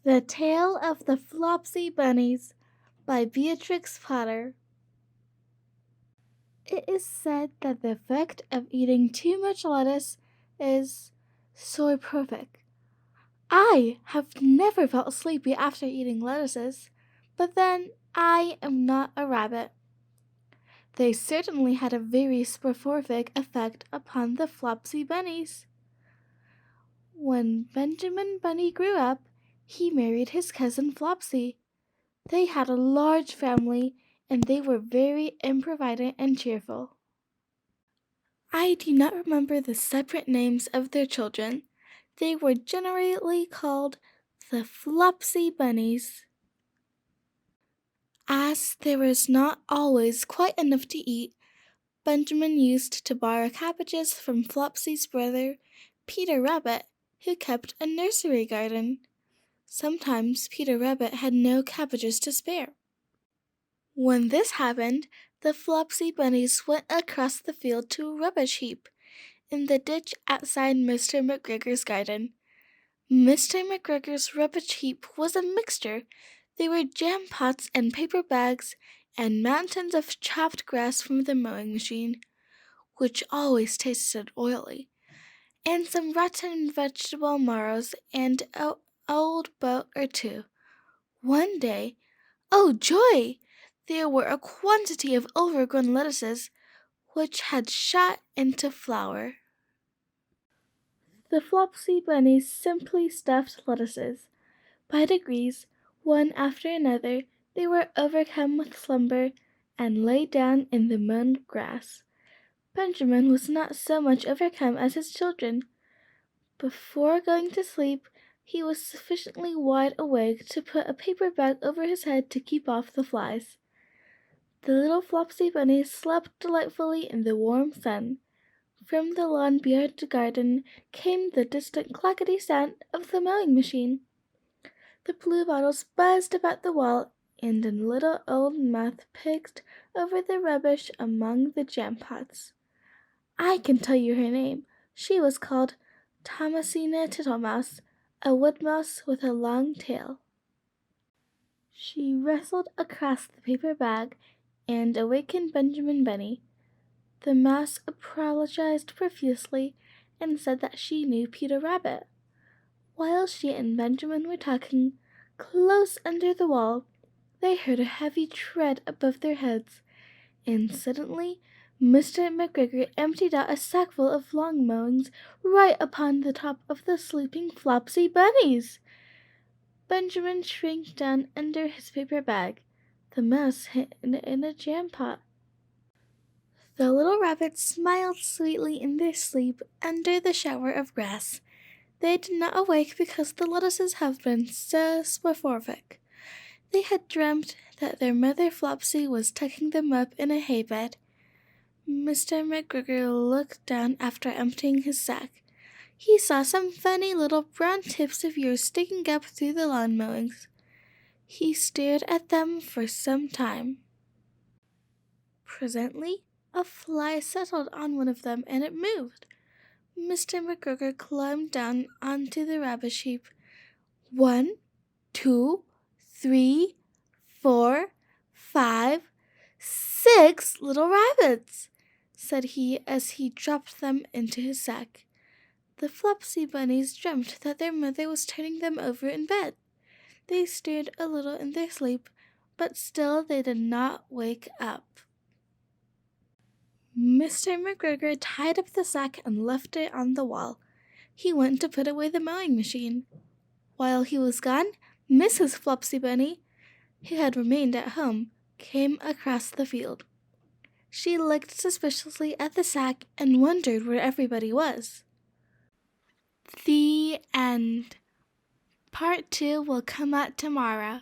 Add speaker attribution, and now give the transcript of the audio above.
Speaker 1: The Tale of the Flopsy Bunnies by Beatrix Potter. It is said that the effect of eating too much lettuce is soporific. I have never felt sleepy after eating lettuces, but then I am not a rabbit. They certainly had a very soporific effect upon the Flopsy Bunnies. When Benjamin Bunny grew up, he married his cousin Flopsy. They had a large family, and they were very improvident and cheerful. I do not remember the separate names of their children. They were generally called the Flopsy Bunnies. As there was not always quite enough to eat, Benjamin used to borrow cabbages from Flopsy's brother, Peter Rabbit, who kept a nursery garden. Sometimes Peter Rabbit had no cabbages to spare. When this happened, the Flopsy Bunnies went across the field to a rubbish heap in the ditch outside Mr. McGregor's garden. Mr. McGregor's rubbish heap was a mixture. There were jam pots and paper bags and mountains of chopped grass from the mowing machine, which always tasted oily, and some rotten vegetable marrows and an old boat or two. One day, oh joy! There were a quantity of overgrown lettuces which had shot into flower. The Flopsy Bunnies simply stuffed lettuces. By degrees, one after another, they were overcome with slumber and lay down in the mown grass. Benjamin was not so much overcome as his children. Before going to sleep, he was sufficiently wide awake to put a paper bag over his head to keep off the flies. The little Flopsy Bunnies slept delightfully in the warm sun. From the lawn behind the garden came the distant clackety sound of the mowing machine. The bluebottles buzzed about the wall, and a little old moth picked over the rubbish among the jam pots. I can tell you her name. She was called Thomasina Tittlemouse, a wood mouse with a long tail. She wrestled across the paper bag and awakened Benjamin Bunny. The mouse apologized profusely and said that she knew Peter Rabbit. While she and Benjamin were talking, close under the wall, they heard a heavy tread above their heads, and suddenly Mr. McGregor emptied out a sackful of lawn mowings right upon the top of the sleeping Flopsy Bunnies. Benjamin shrank down under his paper bag. The mouse hid in a jam pot. The little rabbits smiled sweetly in their sleep under the shower of grass. They did not awake because the lettuces had been so soporific. They had dreamt that their mother Flopsy was tucking them up in a hay bed. Mr. McGregor looked down after emptying his sack. He saw some funny little brown tips of ears sticking up through the lawn mowings. He stared at them for some time. Presently, a fly settled on one of them and it moved. Mr. McGregor climbed down onto the rubbish heap. 1, 2, 3, 4, 5, 6 little rabbits, said he as he dropped them into his sack. The Flopsy Bunnies dreamt that their mother was turning them over in bed. They stirred a little in their sleep, but still they did not wake up. Mr. McGregor tied up the sack and left it on the wall. He went to put away the mowing machine. While he was gone, Mrs. Flopsy Bunny, who had remained at home, came across the field. She looked suspiciously at the sack and wondered where everybody was. The end. Part 2 will come out tomorrow.